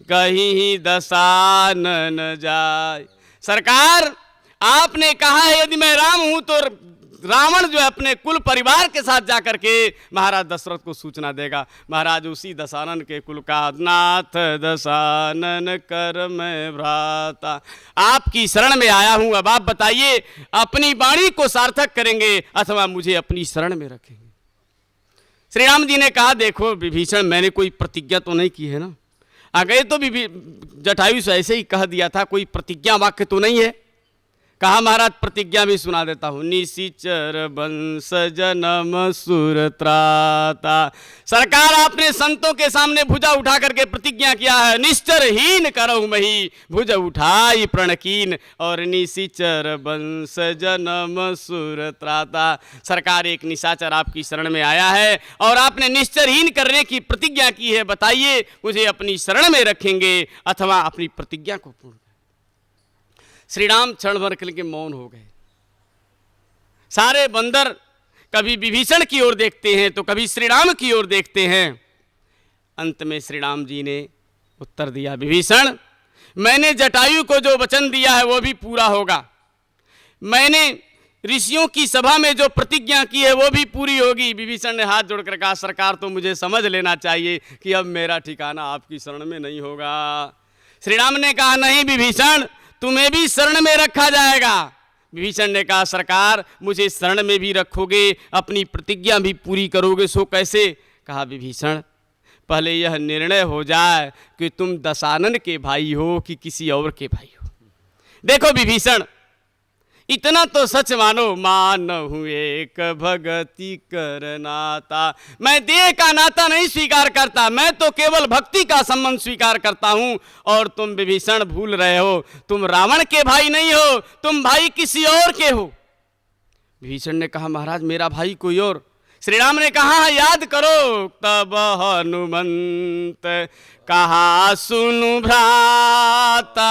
कहीं दशानन जाए। सरकार, आपने कहा है यदि मैं राम हूं तो रावण जो है अपने कुल परिवार के साथ जाकर के महाराज दशरथ को सूचना देगा। महाराज उसी दशानन के कुल का नाथ दशानन कर मैं भ्राता, आपकी शरण में आया हूं। अब आप बताइए, अपनी वाणी को सार्थक करेंगे अथवा मुझे अपनी शरण में रखेंगे? श्री राम जी ने कहा, देखो विभीषण, मैंने कोई प्रतिज्ञा तो नहीं की है ना। आगे तो जटायु से ऐसे ही कह दिया था, कोई प्रतिज्ञा वाक्य तो नहीं है। कहा महाराज प्रतिज्ञा भी सुना देता हूं। निशिचर वंश जन्म सुर त्राता। सरकार, आपने संतों के सामने भुजा उठा करके प्रतिज्ञा किया है, निश्चरहीन करहु मही भुज उठाई प्रणकीन, और निशिचर वंश जन्म सुर त्राता। सरकार, एक निशाचर आपकी शरण में आया है और आपने निश्चरहीन करने की प्रतिज्ञा की है। बताइए, मुझे अपनी शरण में रखेंगे अथवा अपनी प्रतिज्ञा को पूर्ण? श्री राम क्षण भर के मौन हो गए। सारे बंदर कभी विभीषण की ओर देखते हैं तो कभी श्री राम की ओर देखते हैं। अंत में श्री राम जी ने उत्तर दिया, विभीषण, मैंने जटायु को जो वचन दिया है वो भी पूरा होगा। मैंने ऋषियों की सभा में जो प्रतिज्ञा की है वो भी पूरी होगी। विभीषण ने हाथ जोड़कर कहा, सरकार, तो मुझे समझ लेना चाहिए कि अब मेरा ठिकाना आपकी शरण में नहीं होगा। श्री राम ने कहा, नहीं विभीषण, तुम्हें भी शरण में रखा जाएगा। विभीषण ने कहा, सरकार, मुझे शरण में भी रखोगे, अपनी प्रतिज्ञा भी पूरी करोगे, सो कैसे? कहा, विभीषण, पहले यह निर्णय हो जाए कि तुम दशानन के भाई हो कि किसी और के भाई हो। देखो विभीषण, इतना तो सच मानो, मानहु एक भगति कर नाता। मैं देह का नाता नहीं स्वीकार करता, मैं तो केवल भक्ति का संबंध स्वीकार करता हूं। और तुम विभीषण भूल रहे हो, तुम रावण के भाई नहीं हो, तुम भाई किसी और के हो। विभीषण ने कहा, महाराज, मेरा भाई कोई और? श्री राम ने कहा, याद करो, तब हनुमंत कहा सुनु भ्राता।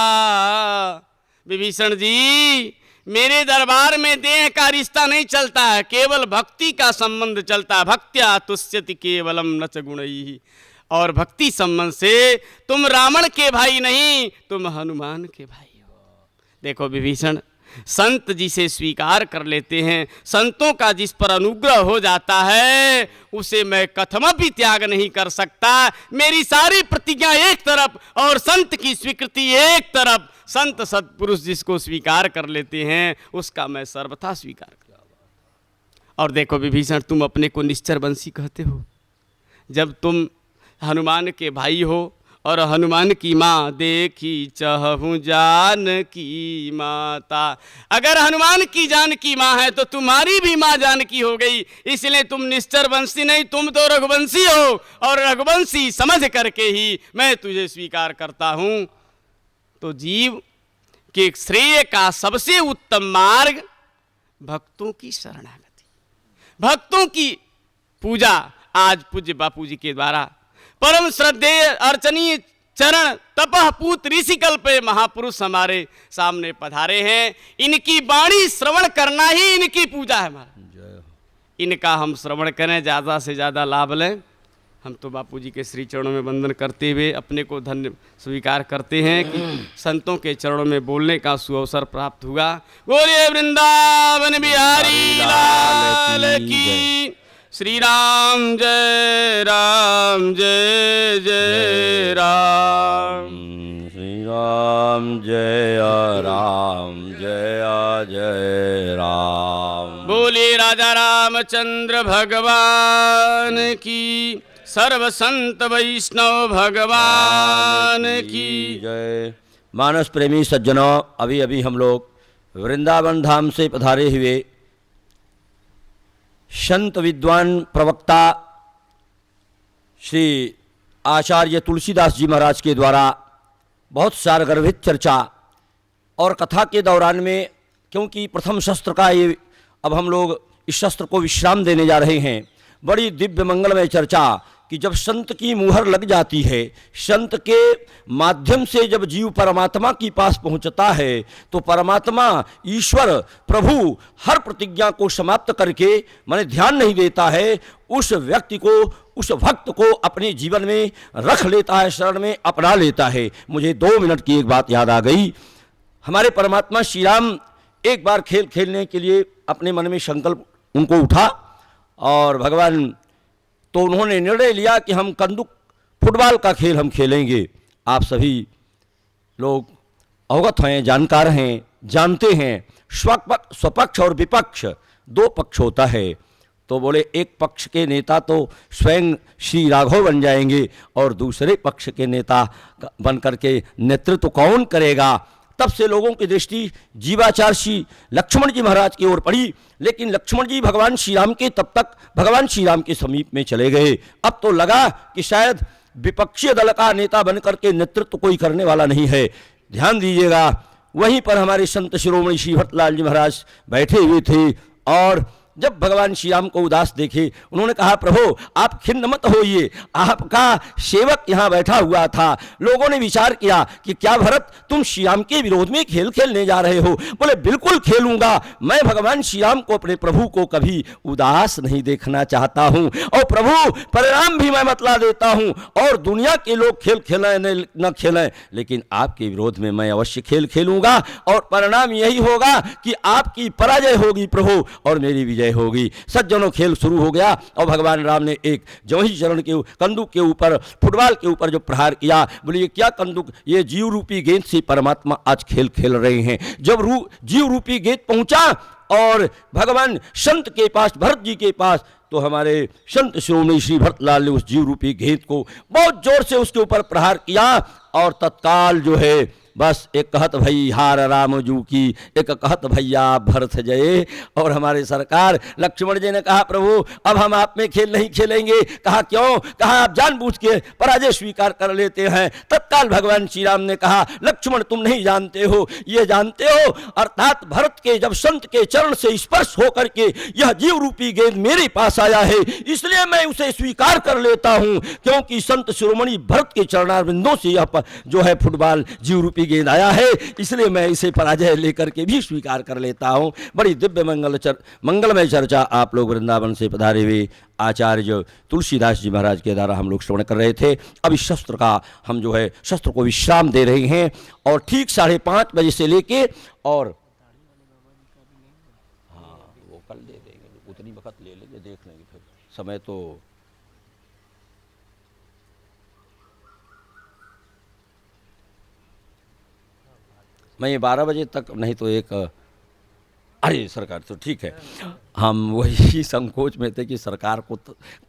विभीषण जी, मेरे दरबार में देह का रिश्ता नहीं चलता है, केवल भक्ति का संबंध चलता है। भक्त्या तुष्यति केवलम नच गुणैः। और भक्ति संबंध से तुम रावण के भाई नहीं, तुम हनुमान के भाई हो। देखो विभीषण, संत जिसे स्वीकार कर लेते हैं, संतों का जिस पर अनुग्रह हो जाता है, उसे मैं कथमपि त्याग नहीं कर सकता। मेरी सारी प्रतिज्ञा एक तरफ और संत की स्वीकृति एक तरफ। संत सत्पुरुष जिसको स्वीकार कर लेते हैं उसका मैं सर्वथा स्वीकार कर। और देखो विभीषण, तुम अपने को निश्चर वंशी कहते हो, जब तुम हनुमान के भाई हो और हनुमान की माँ देखी चहु जान की माता। अगर हनुमान की जान की माँ है तो तुम्हारी भी माँ जानकी हो गई, इसलिए तुम निश्चर वंशी नहीं, तुम तो रघुवंशी हो। और रघुवंशी समझ करके ही मैं तुझे स्वीकार करता हूँ। तो जीव के श्रेय का सबसे उत्तम मार्ग भक्तों की शरणागति, भक्तों की पूजा। आज पूज्य बापू जी के द्वारा परम श्रद्धेय अर्चनीय चरण तपह पूत ऋषिकल्पे महापुरुष हमारे सामने पधारे हैं। इनकी वाणी श्रवण करना ही इनकी पूजा है। इनका हम श्रवण करें, ज़्यादा से ज़्यादा लाभ लें। हम तो बापूजी के श्री चरणों में वंदन करते हुए अपने को धन्य स्वीकार करते हैं कि संतों के चरणों में बोलने का सुअवसर प्राप्त हुआ। बोलिए वृंदावन बिहारी लाल की। श्री राम जय राम, जय जय राम। श्री राम जय राम, जय जय राम। बोलिए राजा रामचंद्र भगवान की, सर्व संत वैष्णव भगवान की जय। मानस प्रेमी सज्जनों, अभी अभी हम लोग वृंदावन धाम से पधारे हुए संत विद्वान प्रवक्ता श्री आचार्य तुलसीदास जी महाराज के द्वारा बहुत सारगर्भित चर्चा और कथा के दौरान में, क्योंकि प्रथम शस्त्र का ये अब हम लोग इस शस्त्र को विश्राम देने जा रहे हैं, बड़ी दिव्य मंगलमय चर्चा कि जब संत की मुहर लग जाती है, संत के माध्यम से जब जीव परमात्मा के पास पहुंचता है, तो परमात्मा ईश्वर प्रभु हर प्रतिज्ञा को समाप्त करके माने ध्यान नहीं देता है, उस व्यक्ति को, उस भक्त को अपने जीवन में रख लेता है, शरण में अपना लेता है। मुझे 2 मिनट की एक बात याद आ गई। हमारे परमात्मा श्री राम एक बार खेल खेलने के लिए अपने मन में संकल्प उनको उठा, और भगवान तो उन्होंने निर्णय लिया कि हम कंदुक फुटबॉल का खेल हम खेलेंगे। आप सभी लोग अवगत हैं, जानकार हैं, जानते हैं स्वपक्ष और विपक्ष 2 पक्ष होता है। तो बोले एक पक्ष के नेता तो स्वयं श्री राघव बन जाएंगे और दूसरे पक्ष के नेता बन करके नेतृत्व कौन करेगा। तब से लोगों की दृष्टि जीवाचार श्री लक्ष्मण जी महाराज की ओर पड़ी, लेकिन लक्ष्मण जी भगवान श्री राम के तब तक भगवान श्री राम के समीप में चले गए। अब तो लगा कि शायद विपक्षीय दल का नेता बनकर के नेतृत्व कोई करने वाला नहीं है। ध्यान दीजिएगा, वहीं पर हमारे संत शिरोमणि श्री भट्टलाल जी महाराज बैठे हुए थे, और जब भगवान श्री राम को उदास देखे, उन्होंने कहा प्रभु आप खिन्न मत होइए, आपका सेवक यहाँ बैठा हुआ था। लोगों ने विचार किया कि क्या भरत तुम श्री राम के विरोध में खेल खेलने जा रहे हो। बोले बिल्कुल खेलूंगा, मैं भगवान श्री राम को, अपने प्रभु को कभी उदास नहीं देखना चाहता हूँ, और प्रभु परिणाम भी मैं बतला देता हूँ, और दुनिया के लोग खेल खेलें न खेलें, लेकिन आपके विरोध में मैं अवश्य खेल खेलूंगा, और परिणाम यही होगा कि आपकी पराजय होगी प्रभु और मेरी विजय होगी। सज्जनों खेल शुरू हो गया, और भगवान राम ने एक जवही चरण के कंदुक के ऊपर, फुटबॉल के ऊपर जो प्रहार किया, बोले ये क्या कंदुक, ये जीव रूपी गेंद से परमात्मा आज खेल खेल रहे हैं। जब जीव रूपी गेंद पहुंचा और भगवान संत के पास, भरत जी के पास, तो हमारे संत शिरोमणि श्री भट्टलाल ने उस जीव रूपी गेंद को बहुत जोर से उसके ऊपर प्रहार किया, और तत्काल जो है बस एक कहत भई हार राम जू की, एक कहत भैया भरत जय। और हमारे सरकार लक्ष्मण जी ने कहा प्रभु अब हम आप में खेल नहीं खेलेंगे। कहा क्यों? कहा आप जानबूझ के पराजय स्वीकार कर लेते हैं। तत्काल भगवान श्री राम ने कहा लक्ष्मण तुम नहीं जानते हो, ये जानते हो, अर्थात भरत के जब संत के चरण से स्पर्श होकर के यह जीव रूपी गेंद मेरे पास आया है, इसलिए मैं उसे स्वीकार कर लेता हूं, क्योंकि संत शिरोमणि भरत के चरणारविंदों से यह जो है फुटबॉल जीव रूपी गेंद आया है, इसलिए मैं इसे पराजय लेकर के भी स्वीकार कर लेता हूं। बड़ी दिव्य मंगलमय चर्चा आप लोग वृंदावन से पधारे हुए आचार्य तुलसीदास जी महाराज के द्वारा हम लोग श्रवण कर रहे थे। अब इस शस्त्र का हम जो है शस्त्र को विश्राम दे रहे हैं, और ठीक 5:30 बजे से लेके, और हाँ वो कल दे देंगे, उतनी वक्त ले लेंगे, देख लेंगे, फिर समय तो मैं ये 12 बजे तक, नहीं तो एक, अरे सरकार तो ठीक है, हम वही संकोच में थे कि सरकार को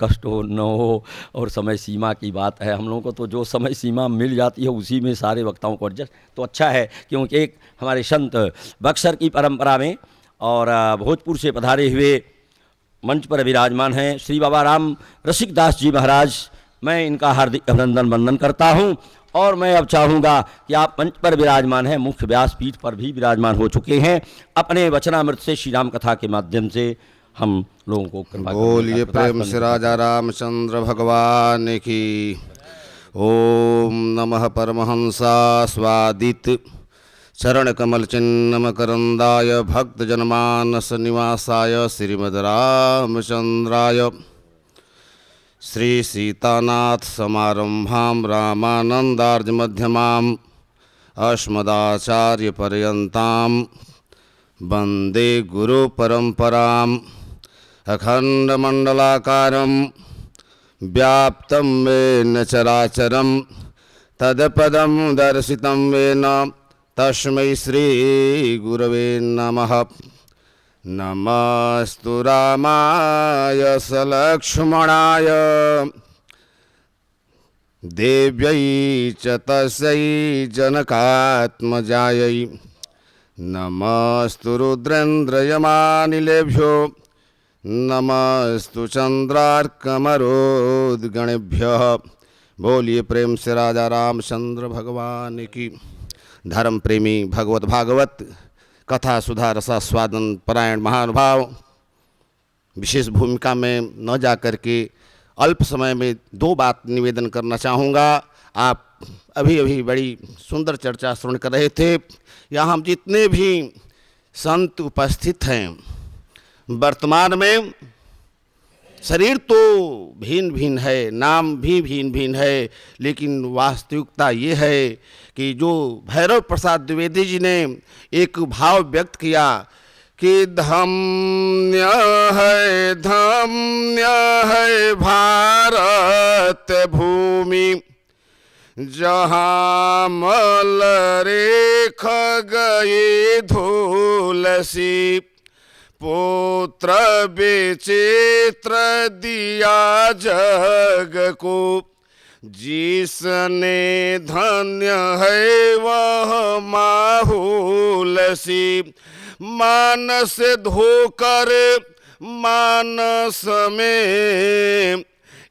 कष्ट हो न हो, और समय सीमा की बात है। हम लोगों को तो जो समय सीमा मिल जाती है उसी में सारे वक्ताओं को एडजस्ट तो अच्छा है, क्योंकि एक हमारे संत बक्सर की परंपरा में और भोजपुर से पधारे हुए मंच पर विराजमान हैं श्री बाबा राम रसिक दास जी महाराज। मैं इनका हार्दिक अभिनंदन वंदन करता हूं, और मैं अब चाहूँगा कि आप मंच पर विराजमान हैं, मुख्य व्यासपीठ पर भी विराजमान हो चुके हैं, अपने वचनामृत से श्री राम कथा के माध्यम से हम लोगों को कृपा बोलिए प्रेम से राजा रामचंद्र भगवान की। ओम नमः परमहंसा स्वादित चरण कमल चिन्ह मकरंदाय भक्त जनमानस निवासाय श्रीमद रामचंद्राय श्री सीतानाथ समारंभां रामानंदार्ज मध्यमाम् अस्मदाचार्य पर्यन्तां वंदे गुरु परंपराम् अखंड मंडलाकारं व्याप्तं येन चराचरं तत्पदं दर्शितं येन तस्मै श्री गुरवे नमः। नमस्तु रामाय सलक्ष्मणाय देव्यै च तस्यै जनकात्मजायै नमस्तु रुद्रेन्द्रयमानिलेभ्यो नमस्तु चंद्रार्कमरोद्गणेभ्यः। बोलिए प्रेम से राजा रामचंद्र भगवान की। धर्म प्रेमी भगवत भागवत कथा सुधा रसास्वादन परायण महानुभाव विशेष भूमिका में न जा कर के अल्प समय में 2 बात निवेदन करना चाहूँगा। आप अभी अभी बड़ी सुंदर चर्चा श्रवण कर रहे थे। यहाँ हम जितने भी संत उपस्थित हैं, वर्तमान में शरीर तो भिन्न भिन्न है, नाम भी भिन्न भिन्न है, लेकिन वास्तविकता ये है कि जो भैरव प्रसाद द्विवेदी जी ने एक भाव व्यक्त किया कि धन्य है भारत भूमि, जहाँ मलरेख गए धूल सी, पुत्र विचित्र दिया जग को, जिसने धन्य है वह माहूल सी, मानस धोकर मानस में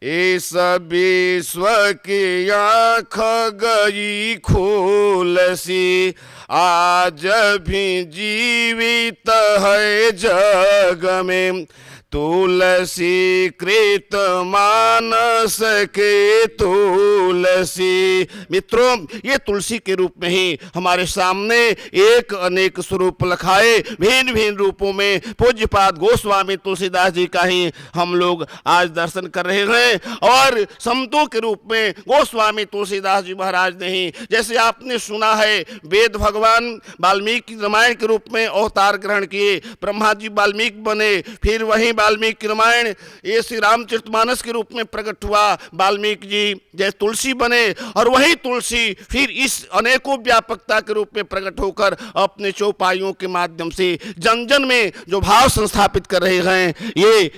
इस विश्व की आँख गई खोल सी, आज भी जीवित है जग में तुलसी कृत मानस के तुलसी। मित्रों, ये तुलसी के रूप में ही हमारे सामने एक अनेक स्वरूप लखाए, भिन्न भिन्न रूपों में पूज्यपाद गोस्वामी तुलसीदास जी का ही हम लोग आज दर्शन कर रहे हैं। और संतों के रूप में गोस्वामी तुलसीदास जी महाराज ने ही, जैसे आपने सुना है, वेद भगवान वाल्मीकि रामायण के रूप में अवतार ग्रहण किए, ब्रह्मा जी वाल्मीकि बने, फिर वहीं वाल्मीकि रामायण ये श्री रामचरितमानस के रूप में प्रकट हुआ, वाल्मीकि जी जैसे तुलसी बने, और वही तुलसी फिर इस अनेकों व्यापकता के रूप में प्रकट होकर अपने चौपाइयों के माध्यम से जन जन में जो भाव संस्थापित कर रहे हैं,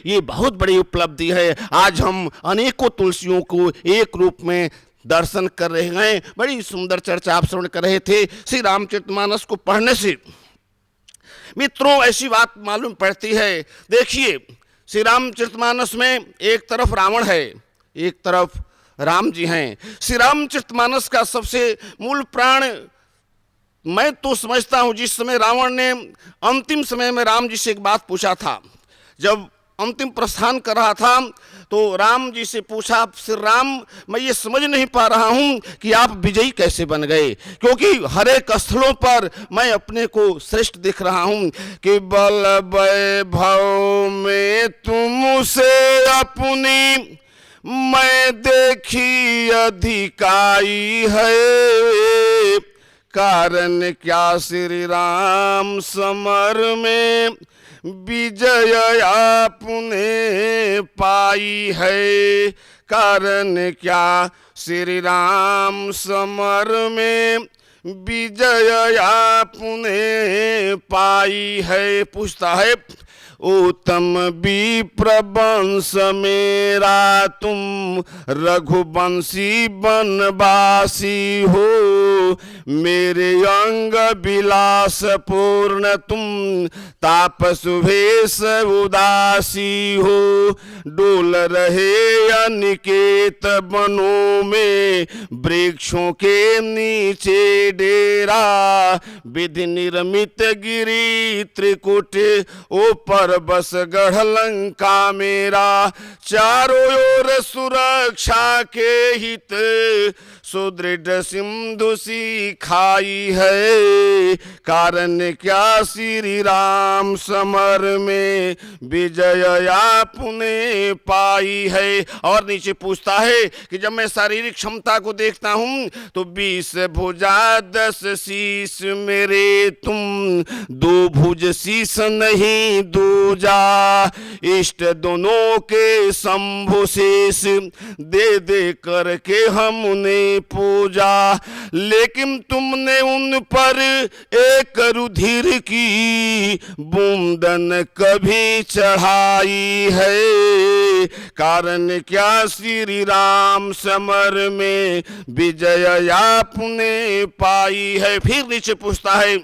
ये बहुत बड़ी उपलब्धि है। आज हम अनेकों तुलसियों को एक रूप में दर्शन कर रहे हैं। बड़ी सुंदर चर्चा आप श्रवण कर रहे थे। श्री रामचरितमानस को पढ़ने से मित्रों ऐसी बात मालूम पड़ती है। देखिए, श्री रामचरितमानस में एक तरफ रावण है, एक तरफ राम जी हैं। श्री रामचरितमानस का सबसे मूल प्राण मैं तो समझता हूँ, जिस समय रावण ने अंतिम समय में राम जी से एक बात पूछा था, जब अंतिम प्रस्थान कर रहा था तो राम जी से पूछा, श्री राम मैं ये समझ नहीं पा रहा हूँ कि आप विजयी कैसे बन गए, क्योंकि हर एक स्थलों पर मैं अपने को श्रेष्ठ दिख रहा हूँ कि बल वैभव में तुमसे अपनी मैं देखी अधिकाई है, कारण क्या श्री राम समर में विजय आपने पाई है, कारण क्या श्री राम समर में विजय आपने पाई है। पूछता है, उत्तम विप्र वंश मेरा तुम रघुवंशी बनवासी हो, मेरे अंग विलास पूर्ण तुम तापस भेष उदासी हो, डोल रहे अनिकेत बनों में वृक्षों के नीचे डेरा, विधि निर्मित गिरी त्रिकुट ऊपर बस गढ़ लंका मेरा, चारों ओर सुरक्षा के हित सुदृढ़ सिंधु सी खाई है, कारण क्या श्री राम समर में विजय आपने पाई है। और नीचे पूछता है कि जब मैं शारीरिक क्षमता को देखता हूँ तो 20 भुजा 10 शीश मेरे तुम, 2 भुज शीश नहीं दूजा, इष्ट दोनों के शंभु शेष दे दे करके हमने पूजा, लेकिन तुमने उन पर एक रुधिर की बूंदन कभी चढ़ाई है, कारण क्या श्री राम समर में विजय आपने पाई है। फिर नीचे पूछता है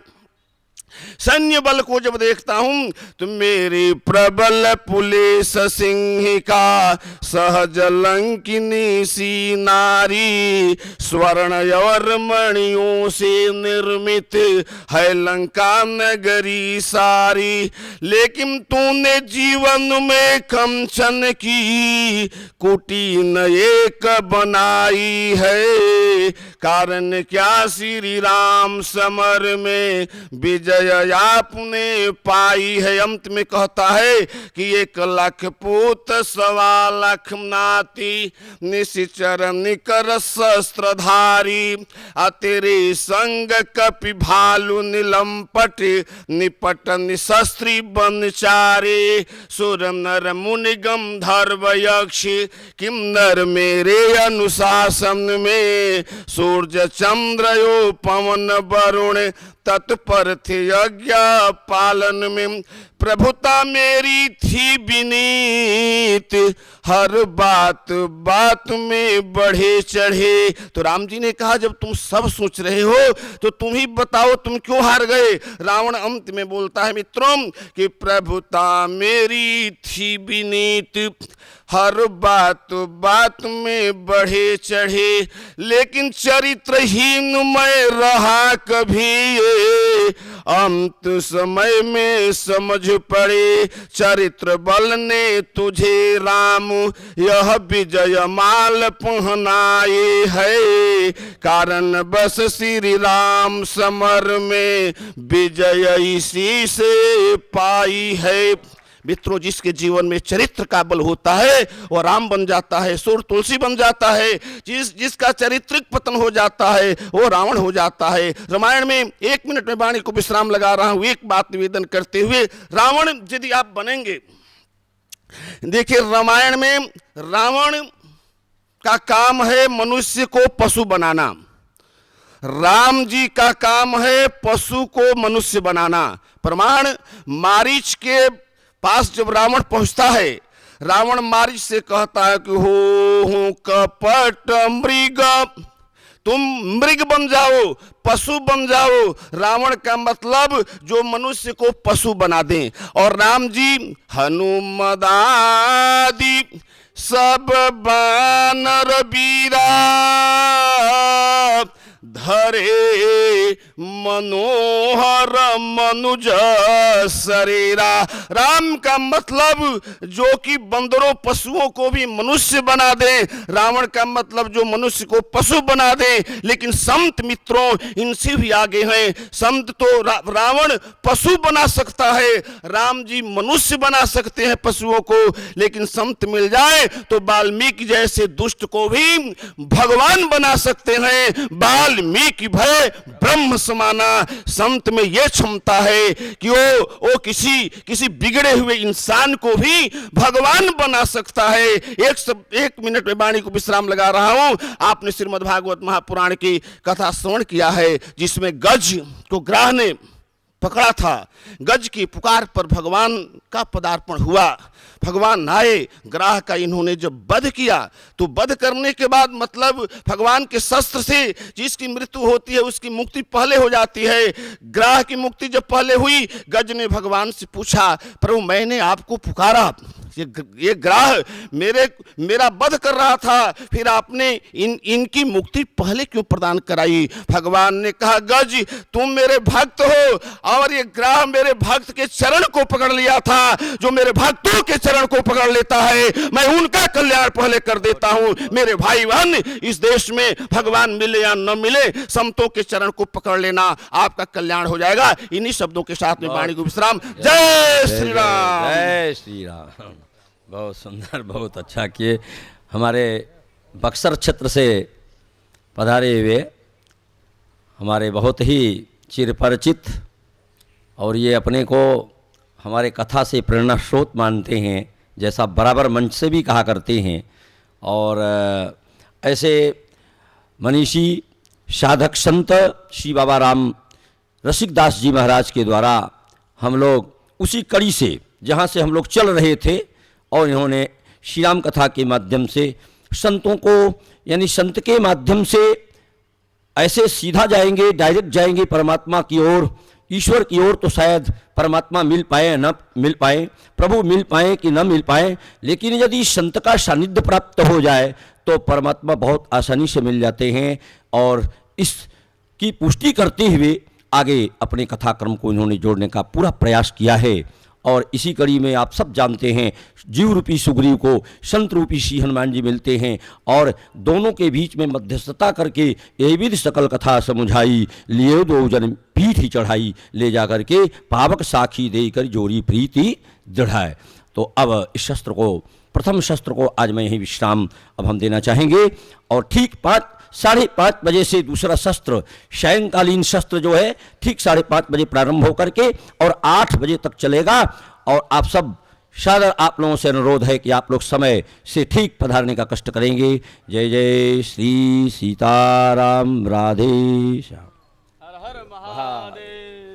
सैन्य बल को जब देखता हूं तो मेरी प्रबल पुलिस सिंहिका सहज लंकिनी सी नारी, स्वर्ण और मणियों से निर्मित है लंका नगरी सारी। लेकिन तूने जीवन में कंचन की कुटी न एक बनाई है, कारण क्या श्री राम समर में विजय आपने पाई है। अंत में कहता है कि 1 लाख पूत 1.25 लाख नाती, निशिचर निकर शस्त्रधारी, तेरे संग कपि भालु निलंपट, निपट निशस्त्री बनचारे, सुर नर मुनि गंधर्व यक्ष, किन्नर मेरे अनुशासन में, सूर्य चंद्र यो पवन वरुण, तत्पर थे यज्ञ पालन में। प्रभुता मेरी थी विनीत, हर बात बात में बढ़े चढ़े। तो राम जी ने कहा जब तुम सब सोच रहे हो तो तुम ही बताओ तुम क्यों हार गए। रावण अंत में बोलता है मित्रों कि प्रभुता मेरी थी विनीत, हर बात बात में बढ़े चढ़े, लेकिन चरित्रहीन मैं रहा कभी ये, अंत समय में समझ पड़े। चरित्र बल ने तुझे राम यह विजय माल पहनाए है, कारण बस श्री राम समर में विजय इसी से पाई है। मित्रों, जिसके जीवन में चरित्र का बल होता है वो राम बन जाता है, सूर तुलसी बन जाता है। जिसका चारित्रिक पतन हो जाता है वो रावण हो जाता है। रामायण में 1 मिनट में वाणी को विश्राम लगा रहा हूं, एक बात निवेदन करते हुए। रावण यदि आप बनेंगे, देखिए रामायण में रावण का काम है मनुष्य को पशु बनाना, राम जी का काम है पशु को मनुष्य बनाना। प्रमाण, मारीच के पास जब रावण पहुंचता है, रावण मारीच से कहता है कि हो कपट मृग, तुम मृग बन जाओ, पशु बन जाओ। रावण का मतलब जो मनुष्य को पशु बना दे। और राम जी हनुमदादि सब बानर बीरा, धरे मनोहर मनुज शरीरा। राम का मतलब जो कि बंदरों पशुओं को भी मनुष्य बना दे, रावण का मतलब जो मनुष्य को पशु बना दे। लेकिन संत मित्रों इनसे भी आगे हैं। संत तो रावण पशु बना सकता है, राम जी मनुष्य बना सकते हैं पशुओं को। लेकिन संत मिल जाए तो वाल्मीकि जैसे दुष्ट को भी भगवान बना सकते हैं। वाल्मीकि भय ब्रह्म समाना। संत में यह क्षमता है कि वो किसी बिगड़े हुए इंसान को भी भगवान बना सकता है। 1 मिनट में वाणी को विश्राम लगा रहा हूं। आपने श्रीमद् भागवत महापुराण की कथा श्रवण किया है, जिसमें गज को ग्राह ने पकड़ा था। गज की पुकार पर भगवान का पदार्पण हुआ। भगवान आए, ग्राह का इन्होंने जब वध किया तो वध करने के बाद मतलब भगवान के शस्त्र से जिसकी मृत्यु होती है उसकी मुक्ति पहले हो जाती है। ग्राह की मुक्ति जब पहले हुई, गज ने भगवान से पूछा, प्रभु मैंने आपको पुकारा, ये ग्राह मेरा वध कर रहा था, फिर आपने इनकी मुक्ति पहले क्यों प्रदान कराई। भगवान ने कहा, गज तुम मेरे भक्त हो और ये ग्राह मेरे भक्त के चरण को पकड़ लिया था। जो मेरे भक्तों के चरण को पकड़ लेता है मैं उनका कल्याण पहले कर देता हूं। मेरे भाई बहन, इस देश में भगवान मिले या न मिले, संतों के चरण को पकड़ लेना, आपका कल्याण हो जाएगा। इन्हीं शब्दों के साथ में वाणी को विश्राम। जय श्री राम। जय श्री राम। बहुत सुंदर, बहुत अच्छा किए। हमारे बक्सर क्षेत्र से पधारे हुए हमारे बहुत ही चिरपरिचित और ये अपने को हमारे कथा से प्रेरणा स्रोत मानते हैं, जैसा बराबर मंच से भी कहा करते हैं। और ऐसे मनीषी साधक संत श्री बाबा राम रसिकदास जी महाराज के द्वारा हम लोग उसी कड़ी से जहाँ से हम लोग चल रहे थे, और इन्होंने श्री राम कथा के माध्यम से संतों को, यानी संत के माध्यम से ऐसे सीधा जाएंगे, डायरेक्ट जाएंगे परमात्मा की ओर, ईश्वर की ओर तो शायद परमात्मा मिल पाए न मिल पाए, प्रभु मिल पाए कि न मिल पाए, लेकिन यदि संत का सानिध्य प्राप्त हो जाए तो परमात्मा बहुत आसानी से मिल जाते हैं। और इसकी पुष्टि करते हुए आगे अपने कथाक्रम को इन्होंने जोड़ने का पूरा प्रयास किया है। और इसी कड़ी में आप सब जानते हैं जीव रूपी सुग्रीव को संत रूपी श्री हनुमान जी मिलते हैं और दोनों के बीच में मध्यस्थता करके ये विधि सकल कथा समुझाई, लिए दो जन पीठ ही चढ़ाई, ले जा करके पावक साखी देकर जोरी प्रीति दृढ़ाए। तो अब इस शस्त्र को, प्रथम शस्त्र को आज मैं यही विश्राम अब हम देना चाहेंगे। और ठीक 5-5:30 बजे से दूसरा शस्त्र, सायंकालीन शस्त्र जो है ठीक 5:30 बजे प्रारंभ होकर के और 8 बजे तक चलेगा। और आप सब सादर आप लोगों से अनुरोध है कि आप लोग समय से ठीक पधारने का कष्ट करेंगे। जय जय श्री सीताराम, राधे श्याम। हर हर महादेव।